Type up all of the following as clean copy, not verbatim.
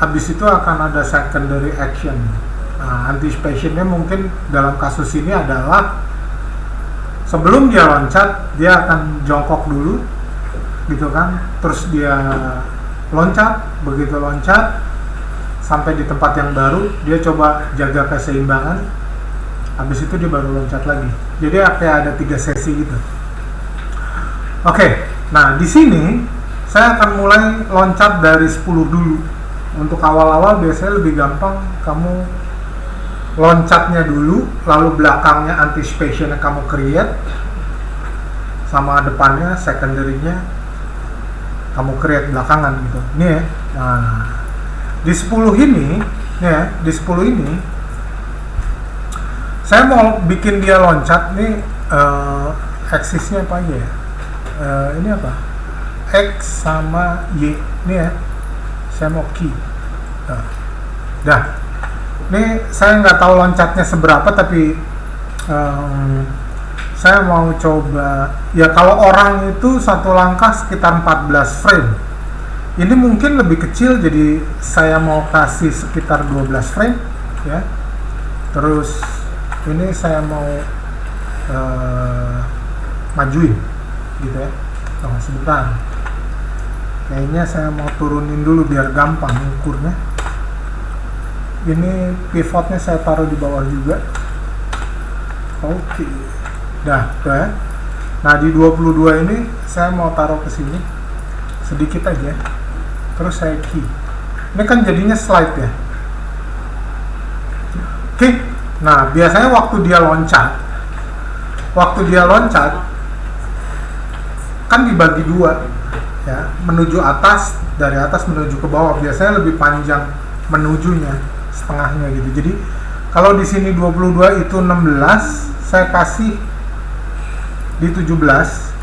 habis itu akan ada secondary action. Nah, anticipationnya mungkin dalam kasus ini adalah sebelum dia loncat, dia akan jongkok dulu, gitu kan, terus dia loncat, begitu loncat, sampai di tempat yang baru, dia coba jaga keseimbangan, habis itu dia baru loncat lagi. Jadi kayak ada 3 sesi gitu. Oke, nah di sini saya akan mulai loncat dari 10 dulu. Untuk awal-awal biasanya lebih gampang kamu loncatnya dulu, lalu belakangnya anticipationnya kamu create, sama depannya secondary-nya kamu create belakangan gitu. Nih ya. Nah, di 10 ini, nih ya, di 10 ini saya mau bikin dia loncat nih, axisnya apa aja ya? Ini apa? X sama Y. Nih ya. Saya mau key. Dah. Ini saya nggak tahu loncatnya seberapa, tapi saya mau coba. Ya kalau orang itu satu langkah sekitar 14 frame. Ini mungkin lebih kecil, jadi saya mau kasih sekitar 12 frame, ya. Terus ini saya mau majuin, gitu ya. Tunggu sebentar. Kayaknya saya mau turunin dulu biar gampang ukurnya. Ini pivotnya saya taruh di bawah juga. Oke. Dah, tuh ya. Nah, di 22 ini saya mau taruh ke sini sedikit aja. Terus saya key. Ini kan jadinya slide ya. Oke. Nah, biasanya waktu dia loncat kan dibagi 2. Ya, menuju atas, dari atas menuju ke bawah, biasanya lebih panjang menujunya, setengahnya gitu. Jadi kalau di sini 22 itu 16, saya kasih di 17,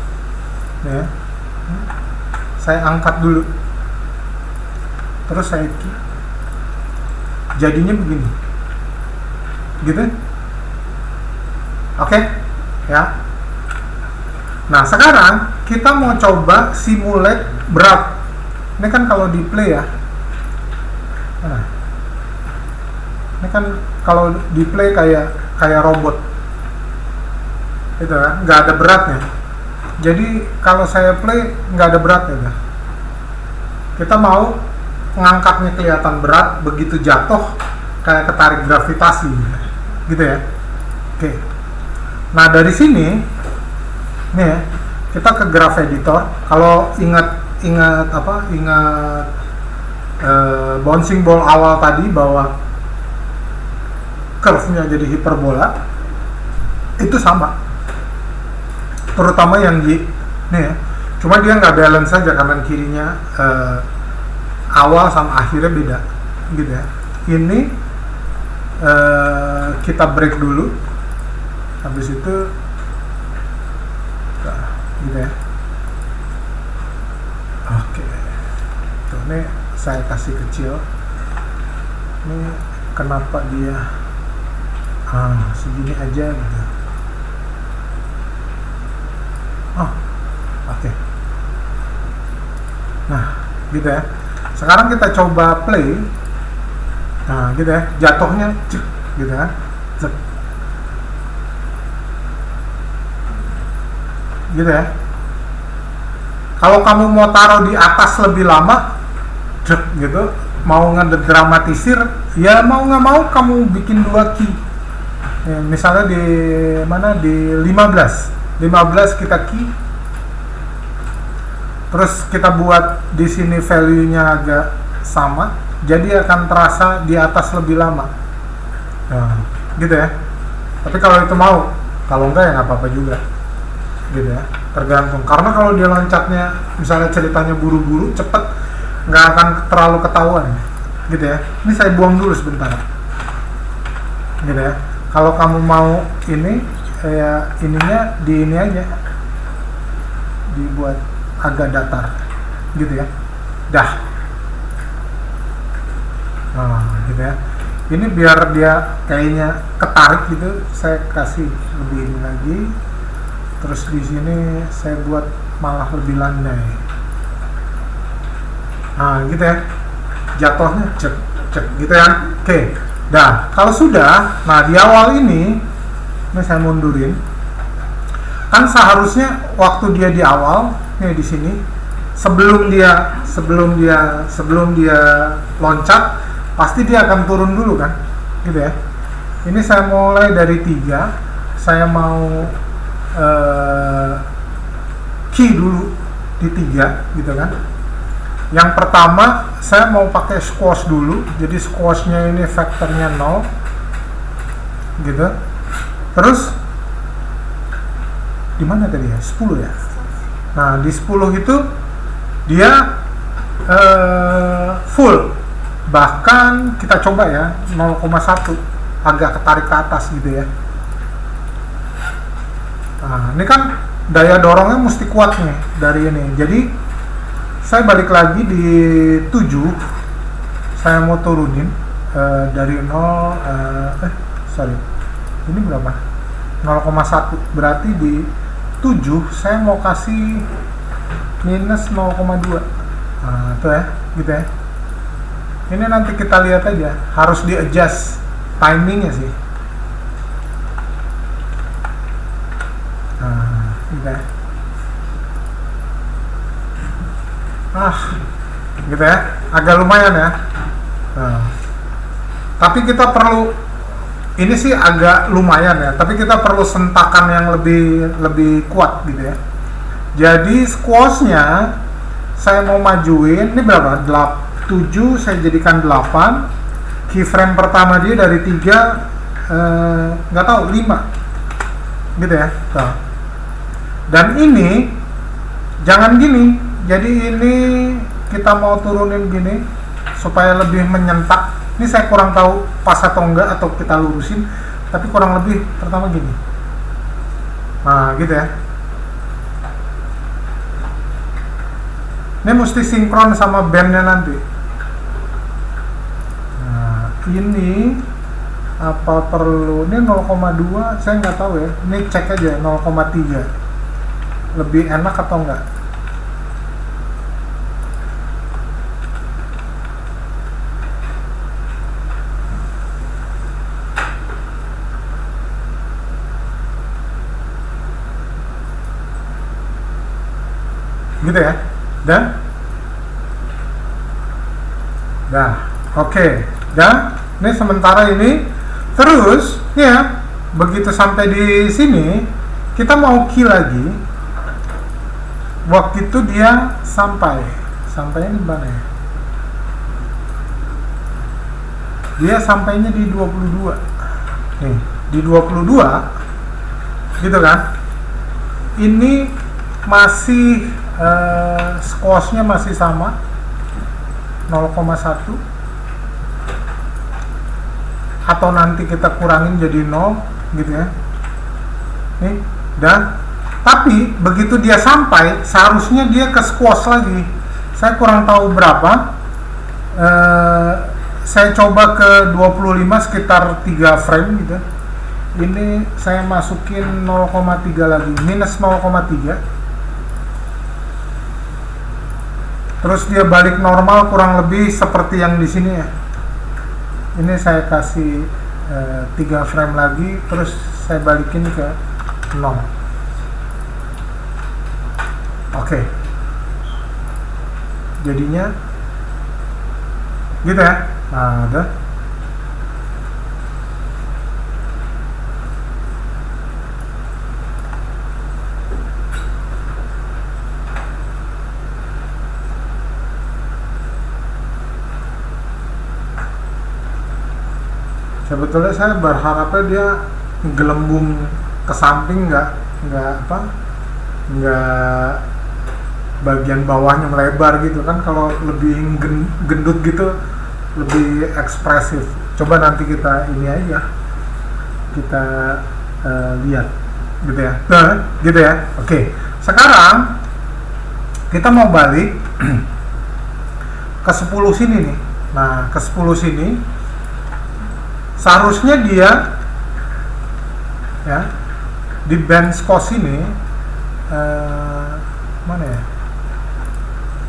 ya. Saya angkat dulu, terus saya key. Jadinya begini, gitu. Oke, ya. Nah, sekarang kita mau coba simulate berat. Ini kan kalau di play ya. Nah, ini kan kalau di play kayak robot. Itu kan, nggak ada beratnya. Jadi kalau saya play nggak ada beratnya. Kita mau ngangkatnya kelihatan berat, begitu jatuh kayak ketarik gravitasi, gitu ya. Oke. Nah, dari sini nih ya, kita ke graph editor. Kalau ingat bouncing ball awal tadi bahwa curve-nya jadi hiperbola, itu sama, terutama yang Y nih ya. Cuma dia nggak balance saja, kanan kirinya awal sama akhirnya beda, gitu ya. Ini kita break dulu, habis itu gitu ya. Oke. Tuh, ini saya kasih kecil. Ini kenapa dia segini aja gitu. Oh, oke. Nah, gitu ya. Sekarang kita coba play. Nah, gitu ya. Jatuhnya gitu kan. Gitu ya. Kalau kamu mau taruh di atas lebih lama, gitu, mau ngedramatisir, ya mau nggak mau kamu bikin 2 key. Ya, misalnya di mana, di 15 kita key. Terus kita buat di sini value-nya agak sama, jadi akan terasa di atas lebih lama. Nah, gitu ya. Tapi kalau itu mau, kalau enggak ya nggak apa-apa juga. Gitu ya, tergantung. Karena kalau dia loncatnya misalnya ceritanya buru-buru cepet, nggak akan terlalu ketahuan, gitu ya. Ini saya buang dulu sebentar, gitu ya. Kalau kamu mau ini kayak ininya di ini aja, dibuat agak datar, gitu ya. Dah. Nah, gitu ya. Ini biar dia kayaknya ketarik gitu, saya kasih lebih ini lagi. Terus di sini saya buat malah lebih landai. Nah, gitu ya. jatuhnya cek cek gitu ya. Oke. Nah, kalau sudah, nah di awal ini saya mundurin. Kan seharusnya waktu dia di awal, nih di sini, sebelum dia loncat, pasti dia akan turun dulu kan, gitu ya. Ini saya mulai dari 3, saya mau key dulu di 3, gitu kan. Yang pertama saya mau pakai squash dulu, jadi squashnya ini vektornya 0 gitu. Terus di mana tadi ya? 10 ya. Nah, di 10 itu dia full. Bahkan kita coba ya 0,1 agak ketarik ke atas gitu ya. Nah, ini kan daya dorongnya mesti kuat nih dari ini. Jadi saya balik lagi di 7, saya mau turunin dari 0, ini berapa? 0,1, berarti di 7 saya mau kasih minus 0,2. Nah, itu ya, gitu ya. Ini nanti kita lihat aja, harus di adjust timingnya sih. Nah, gitu ya. Gitu ya, agak lumayan ya. Nah, tapi kita perlu, ini sih agak lumayan ya, tapi kita perlu sentakan yang lebih kuat gitu ya. Jadi squashnya saya mau majuin, ini berapa? 7 saya jadikan 8. Keyframe pertama dia dari 3, nggak tahu 5 gitu ya. Tuh. Dan ini jangan gini, jadi ini kita mau turunin gini supaya lebih menyentak. Ini saya kurang tahu pas atau enggak, atau kita lurusin, tapi kurang lebih pertama gini. Nah, gitu ya. Ini mesti sinkron sama bandnya nanti. Nah, ini apa perlu? Ini 0,2, saya nggak tahu ya. Ini cek aja 0,3. Lebih enak atau enggak? Gitu ya. Dan oke. Dan ini sementara ini terus ya, begitu sampai di sini kita mau key lagi. Waktu itu dia sampainya di mana ya? Dia sampainya di 22. Nih, di 22 gitu kan. Ini masih squashnya masih sama 0,1, atau nanti kita kurangin jadi 0 gitu ya. Nih, dan tapi begitu dia sampai, seharusnya dia ke squash lagi. Saya kurang tahu berapa. Saya coba ke 25 sekitar 3 frame gitu. Ini saya masukin 0,3 lagi, minus 0,3. Terus dia balik normal kurang lebih seperti yang di sini ya. Ini saya kasih 3 frame lagi, terus saya balikin ke 0. Oke. Jadinya gitu ya. Nah, udah. Sebetulnya saya berharapnya dia gelembung ke samping, nggak bagian bawahnya melebar gitu kan. Kalau lebih gendut gitu lebih ekspresif. Coba nanti kita ini aja, kita lihat gitu ya. Gitu ya. Oke. Sekarang kita mau balik ke 10 sini nih. Nah, ke 10 sini seharusnya dia ya di band squash ini mana ya?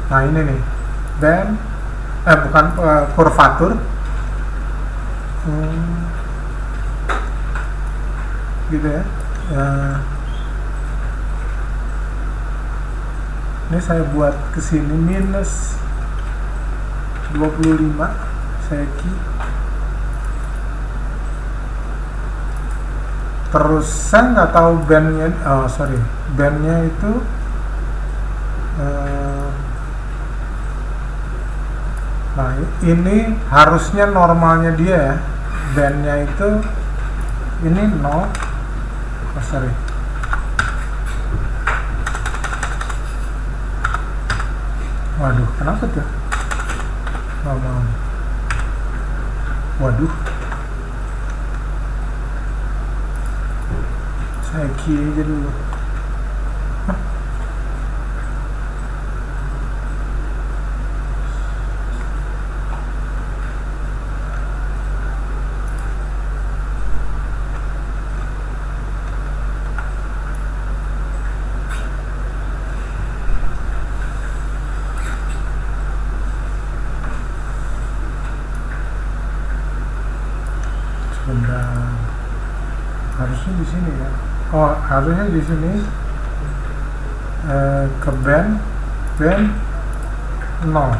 Nah, ini nih band bukan kurvatur. Gitu ya. Ini saya buat ke sini minus 25, saya key. Terus saya nggak tahu bandnya, bandnya itu nah ini harusnya normalnya dia ya, bandnya itu ini 0. Waduh, kenapa tuh? Waduh, saya key aja dulu. Harusnya di sini ya. Harusnya di sini ke band 0.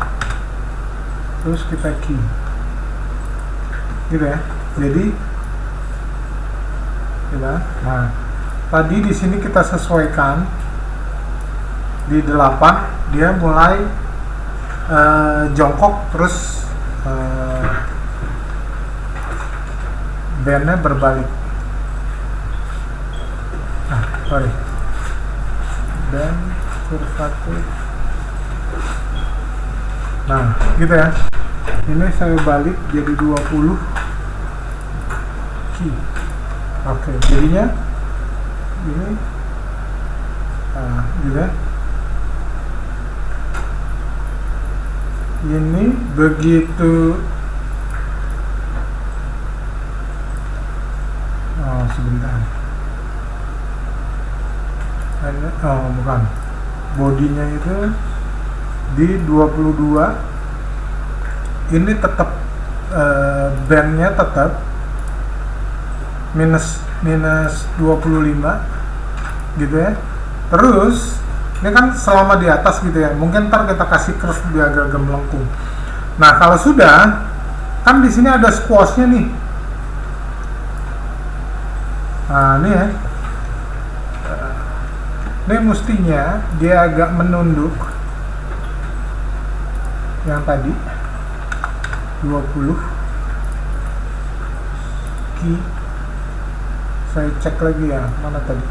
Terus kita key. Gitu ya. Jadi kita, nah, tadi di sini kita sesuaikan di 8, dia mulai jongkok, terus bandnya berbalik. Dan kurvatur. Nah, gitu ya. Ini saya balik jadi 20 key. Oke, jadinya ini gitu ya. Ini begitu sebentar. Bukan, bodinya itu di 22. Ini tetap bandnya tetap minus 25 gitu ya. Terus ini kan selama di atas gitu ya, mungkin ntar kita kasih curve biar agak melengkung. Nah, kalau sudah, kan di sini ada squashnya nih. Nah, ini ya. Ini mestinya dia agak menunduk. Yang tadi 20 key. Saya cek lagi ya, mana tadi?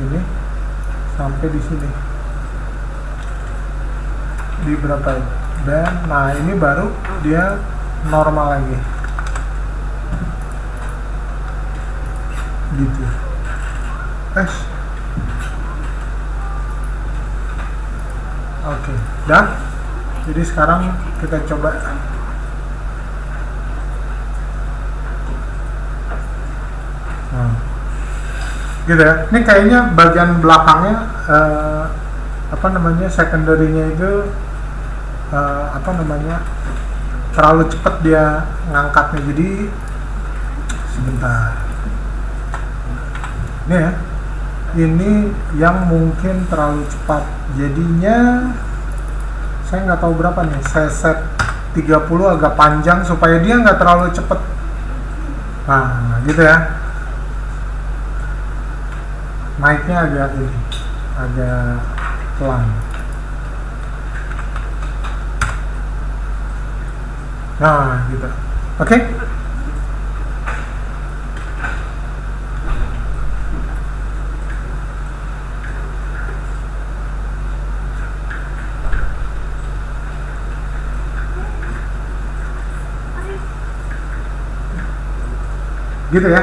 Ini sampai di sini. Di berapa ya? Dan nah, ini baru dia normal lagi. Gitu. Oke, dah. Jadi sekarang kita coba. Nah, gitu ya. Ini kayaknya bagian belakangnya secondary-nya itu terlalu cepat dia ngangkatnya. Jadi sebentar. Ini ya. Ini yang mungkin terlalu cepat, jadinya saya nggak tahu berapa nih. Saya set 30 agak panjang supaya dia nggak terlalu cepat. Nah, gitu ya. Naiknya agak pelan. Nah, gitu. Oke. Gitu ya.